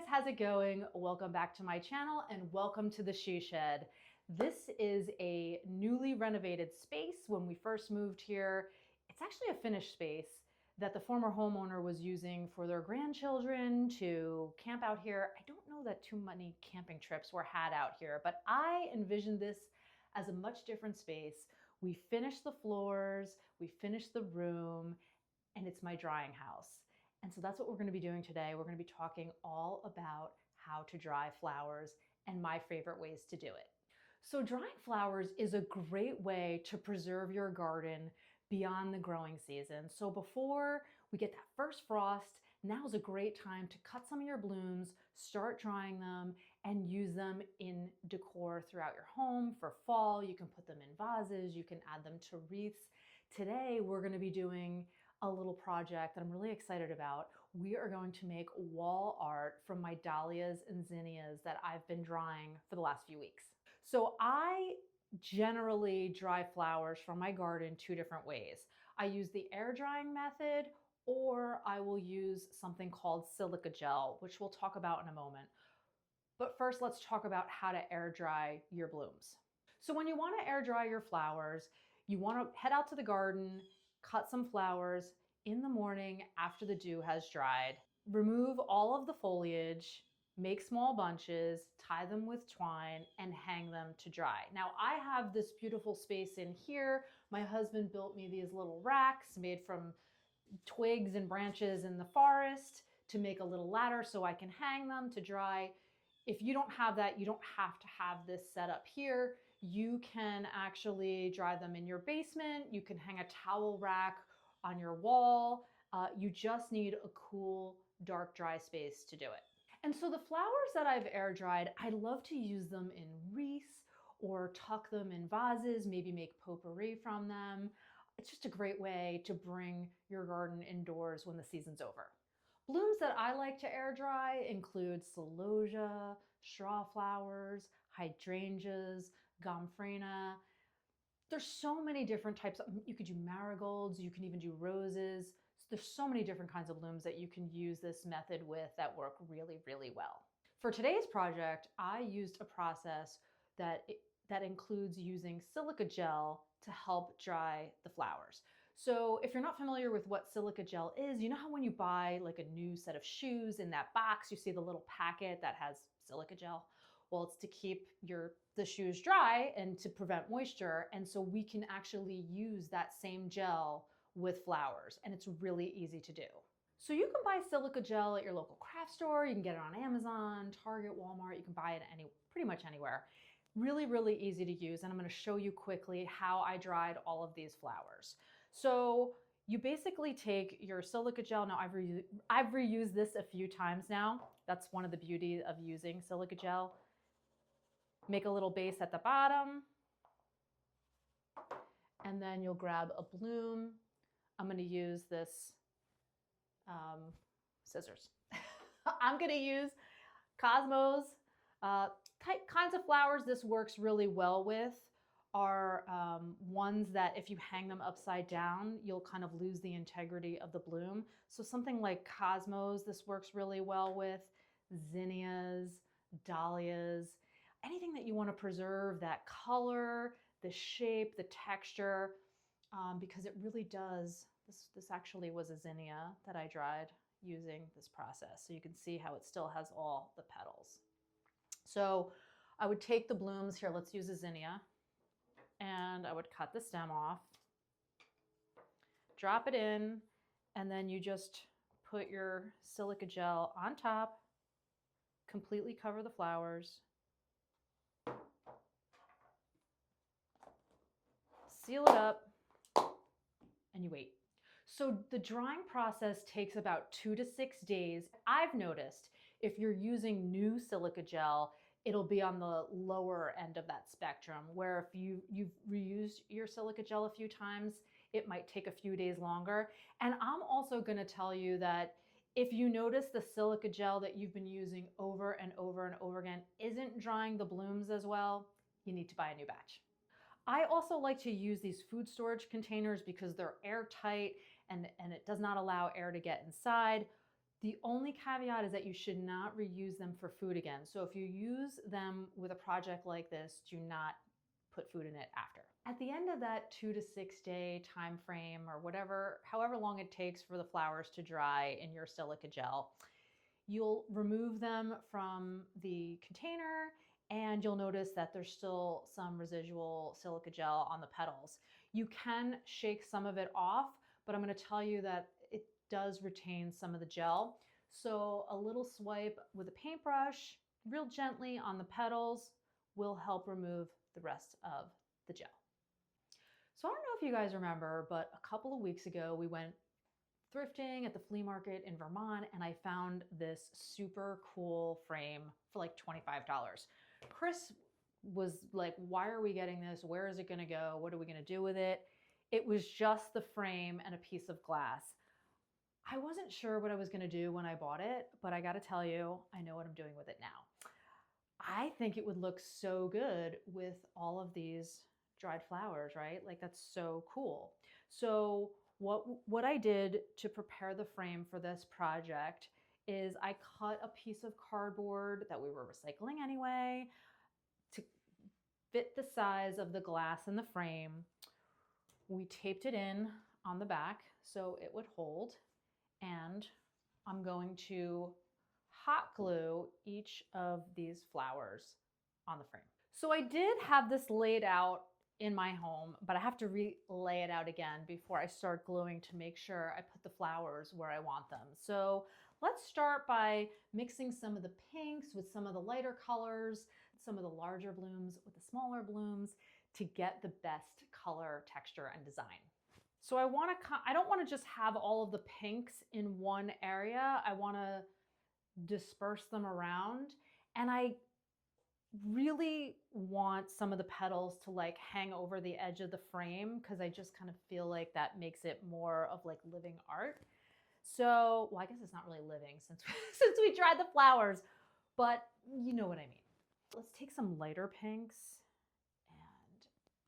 guys, how's it going? Welcome back to my channel and welcome to the She Shed. This is a newly renovated space. When we first moved here, it's actually a finished space that the former homeowner was using for their grandchildren to camp out here. I don't know that too many camping trips were had out here, but I envisioned this as a much different space. We finished the floors, we finished the room, and it's my drying house. And so that's what we're going to be doing today. We're going to be talking all about how to dry flowers and my favorite ways to do it. So drying flowers is a great way to preserve your garden beyond the growing season. So before we get that first frost, now is a great time to cut some of your blooms, start drying them, and use them in decor throughout your home. For fall, you can put them in vases, you can add them to wreaths. Today, we're going to be doing a little project that I'm really excited about. We are going to make wall art from my dahlias and zinnias that I've been drying for the last few weeks. So I generally dry flowers from my garden two different ways. I use the air drying method, or I will use something called silica gel, which we'll talk about in a moment. But first, let's talk about how to air dry your blooms. So when you want to air dry your flowers, you want to head out to the garden, cut some flowers in the morning after the dew has dried. Remove all of the foliage, make small bunches, tie them with twine, and hang them to dry. Now I have this beautiful space in here. My husband built me these little racks made from twigs and branches in the forest to make a little ladder so I can hang them to dry. If you don't have that, you don't have to have this set up here. You can actually dry them in your basement. You can hang a towel rack on your wall. You just need a cool, dark, dry space to do it. And so the flowers that I've air dried, I love to use them in wreaths or tuck them in vases, maybe make potpourri from them. It's just a great way to bring your garden indoors when the season's over. Blooms that I like to air dry include celosia, straw flowers, hydrangeas, gomphrena. There's so many different types. You could do marigolds, you can even do roses. There's so many different kinds of blooms that you can use this method with that work really, really well. For today's project, I used a process that includes using silica gel to help dry the flowers. So if you're not familiar with what silica gel is, you know how when you buy like a new set of shoes in that box, you see the little packet that has silica gel? Well, it's to keep the shoes dry and to prevent moisture. And so we can actually use that same gel with flowers, and it's really easy to do. So you can buy silica gel at your local craft store. You can get it on Amazon, Target, Walmart. You can buy it pretty much anywhere. Really, really easy to use. And I'm going to show you quickly how I dried all of these flowers. So you basically take your silica gel. Now I've reused this a few times now. That's one of the beauty of using silica gel. Make a little base at the bottom, and then you'll grab a bloom. I'm going to use this scissors. I'm going to use Cosmos. Kinds of flowers this works really well with are ones that if you hang them upside down, you'll kind of lose the integrity of the bloom. So something like Cosmos, this works really well with. Zinnias, dahlias, anything that you want to preserve that color, the shape, the texture, because it really does. This actually was a zinnia that I dried using this process. So you can see how it still has all the petals. So I would take the blooms here, let's use a zinnia, and I would cut the stem off, drop it in, and then you just put your silica gel on top, completely cover the flowers, seal it up, and you wait. So the drying process takes about 2 to 6 days. I've noticed if you're using new silica gel, it'll be on the lower end of that spectrum, where if you've reused your silica gel a few times, it might take a few days longer. And I'm also going to tell you that if you notice the silica gel that you've been using over and over and over again isn't drying the blooms as well, you need to buy a new batch. I also like to use these food storage containers because they're airtight and it does not allow air to get inside. The only caveat is that you should not reuse them for food again. So if you use them with a project like this, do not put food in it after. At the end of that 2 to 6 day time frame or whatever, however long it takes for the flowers to dry in your silica gel, you'll remove them from the container and you'll notice that there's still some residual silica gel on the petals. You can shake some of it off, but I'm going to tell you that it does retain some of the gel. So a little swipe with a paintbrush, real gently on the petals, will help remove the rest of the gel. So I don't know if you guys remember, but a couple of weeks ago we went thrifting at the flea market in Vermont and I found this super cool frame for like $25. Chris was like, why are we getting this? Where is it gonna go? What are we gonna do with it? It was just the frame and a piece of glass. I wasn't sure what I was gonna do when I bought it, but I gotta tell you, I know what I'm doing with it now. I think it would look so good with all of these dried flowers, right? Like that's so cool. So what I did to prepare the frame for this project is I cut a piece of cardboard that we were recycling anyway to fit the size of the glass in the frame. We taped it in on the back so it would hold, and I'm going to hot glue each of these flowers on the frame. So I did have this laid out in my home, but I have to lay it out again before I start gluing to make sure I put the flowers where I want them. So let's start by mixing some of the pinks with some of the lighter colors, some of the larger blooms with the smaller blooms to get the best color, texture, and design. So I don't want to just have all of the pinks in one area. I want to disperse them around, and I really want some of the petals to like hang over the edge of the frame because I just kind of feel like that makes it more of like living art. So, well, I guess it's not really living since since we tried the flowers, but you know what I mean. Let's take some lighter pinks,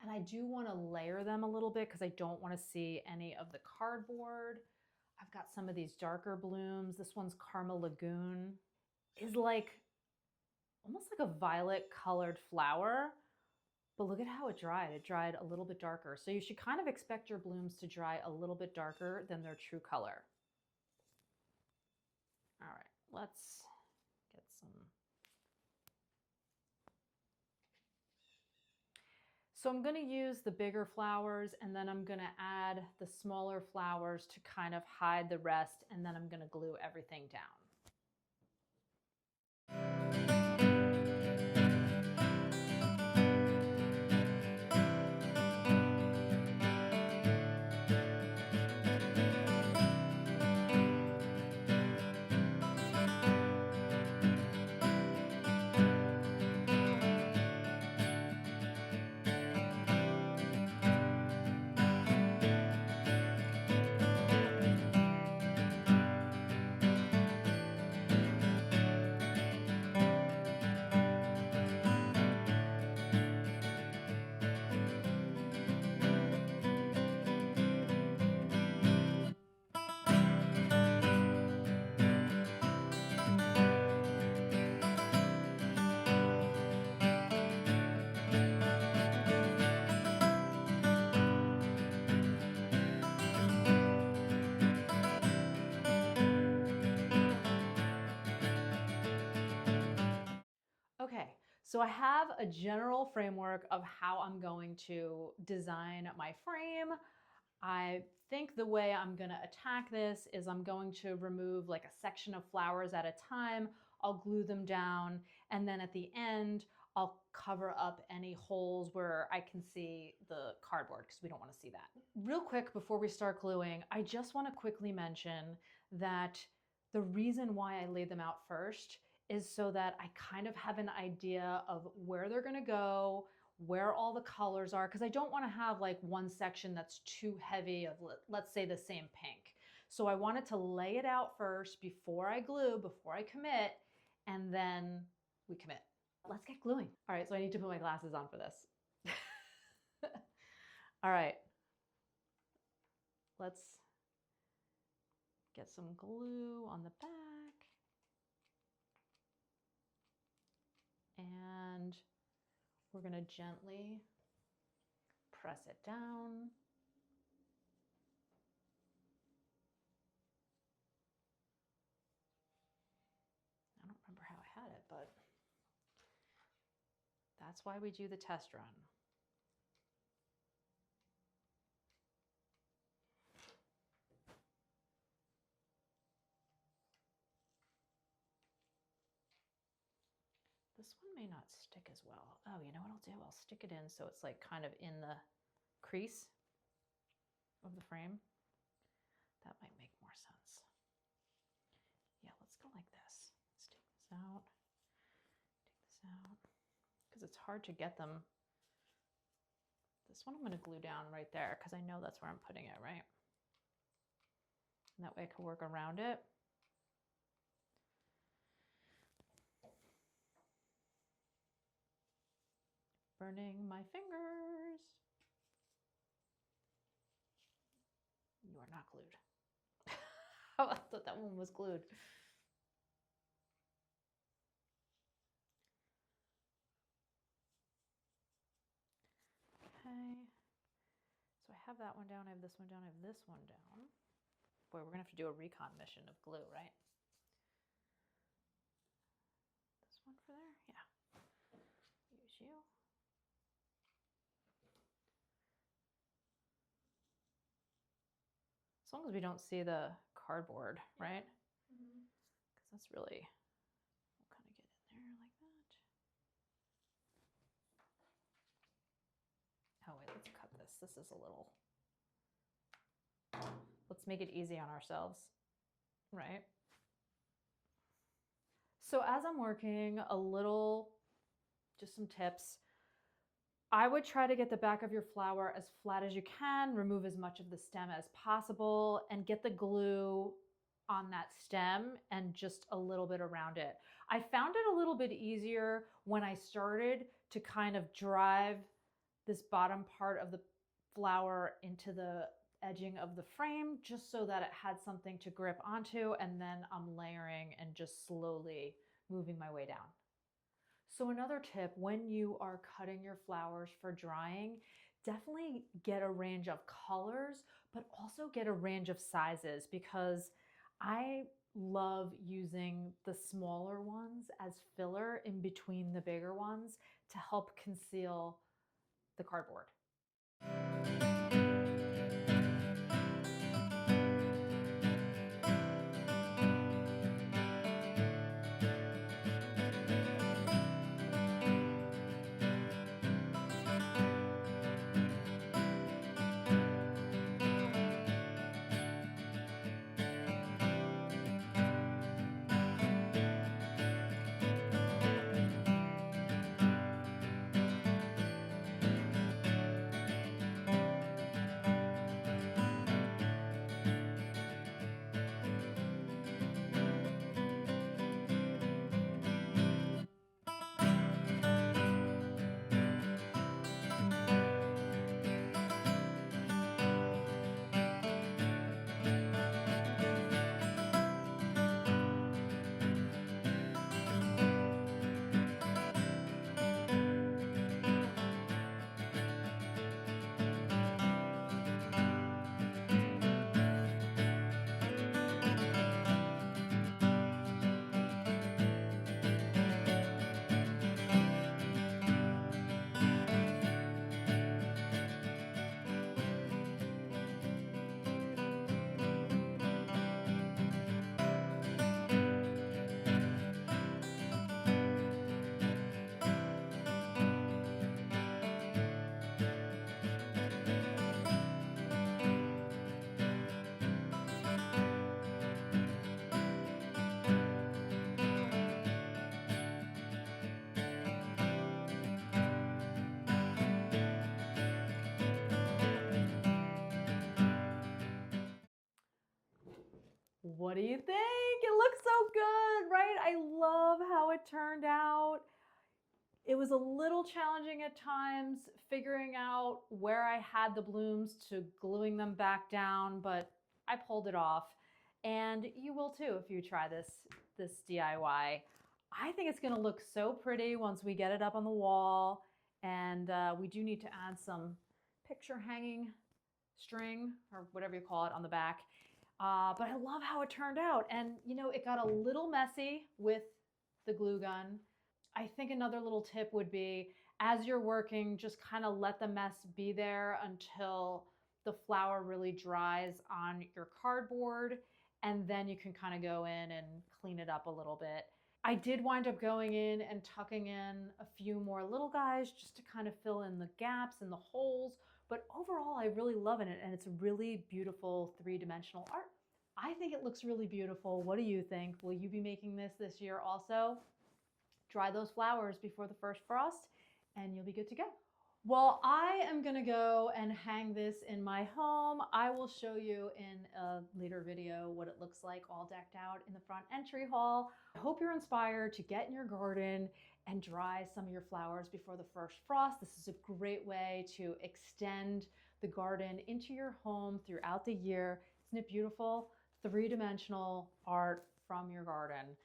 and I do want to layer them a little bit because I don't want to see any of the cardboard. I've got some of these darker blooms. This one's Caramel Lagoon. Is like almost like a violet colored flower, but look at how it dried. It dried a little bit darker. So you should kind of expect your blooms to dry a little bit darker than their true color. All right, let's get some. So I'm going to use the bigger flowers and then I'm going to add the smaller flowers to kind of hide the rest, and then I'm going to glue everything down. Okay, so I have a general framework of how I'm going to design my frame. I think the way I'm gonna attack this is I'm going to remove like a section of flowers at a time. I'll glue them down, and then at the end, I'll cover up any holes where I can see the cardboard because we don't want to see that. Real quick before we start gluing, I just want to quickly mention that the reason why I laid them out first is so that I kind of have an idea of where they're gonna go, where all the colors are, because I don't want to have like one section that's too heavy of, let's say, the same pink. So I wanted to lay it out first before I glue, before I commit, and then we commit. Let's get gluing. All right, so I need to put my glasses on for this. All right, let's Get some glue on the back. And we're going to gently press it down. I don't remember how I had it, but that's why we do the test run. This one may not stick as well. Oh, you know what I'll do? I'll stick it in so it's like kind of in the crease of the frame. That might make more sense. Yeah, let's go like this. Let's take this out. Take this out. Because it's hard to get them. This one I'm going to glue down right there because I know that's where I'm putting it, right? And that way I can work around it. Burning my fingers. You are not glued. I thought that one was glued. Okay. So I have that one down, I have this one down, I have this one down. Boy, we're gonna have to do a recon mission of glue, right? This one for there? Yeah. Use you. As long as we don't see the cardboard, right? Because that's really, we'll kind of get in there like that. Oh wait, let's cut this. This is a little, let's make it easy on ourselves, right? So as I'm working, a little, just some tips. I would try to get the back of your flower as flat as you can, remove as much of the stem as possible, and get the glue on that stem and just a little bit around it. I found it a little bit easier when I started to kind of drive this bottom part of the flower into the edging of the frame, just so that it had something to grip onto, and then I'm layering and just slowly moving my way down. So another tip, when you are cutting your flowers for drying, definitely get a range of colors, but also get a range of sizes, because I love using the smaller ones as filler in between the bigger ones to help conceal the cardboard. What do you think? It looks so good, right? I love how it turned out. It was a little challenging at times figuring out where I had the blooms to gluing them back down, but I pulled it off. And you will too if you try this DIY. I think it's gonna look so pretty once we get it up on the wall. And we do need to add some picture hanging string or whatever you call it on the back. But I love how it turned out. And you know, it got a little messy with the glue gun. I think another little tip would be, as you're working, just kind of let the mess be there until the flour really dries on your cardboard, and then you can kind of go in and clean it up a little bit. I did wind up going in and tucking in a few more little guys just to kind of fill in the gaps and the holes, but overall I really love it, and it's really beautiful three-dimensional art. I think it looks really beautiful. What do you think? Will you be making this year also? Dry those flowers before the first frost and you'll be good to go. Well, I am gonna go and hang this in my home. I will show you in a later video what it looks like all decked out in the front entry hall. I hope you're inspired to get in your garden and dry some of your flowers before the first frost. This is a great way to extend the garden into your home throughout the year. Isn't it beautiful? Three-dimensional art from your garden.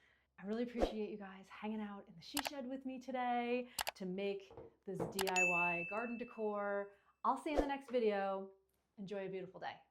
I really appreciate you guys hanging out in the she shed with me today to make this DIY garden decor. I'll see you in the next video. Enjoy a beautiful day.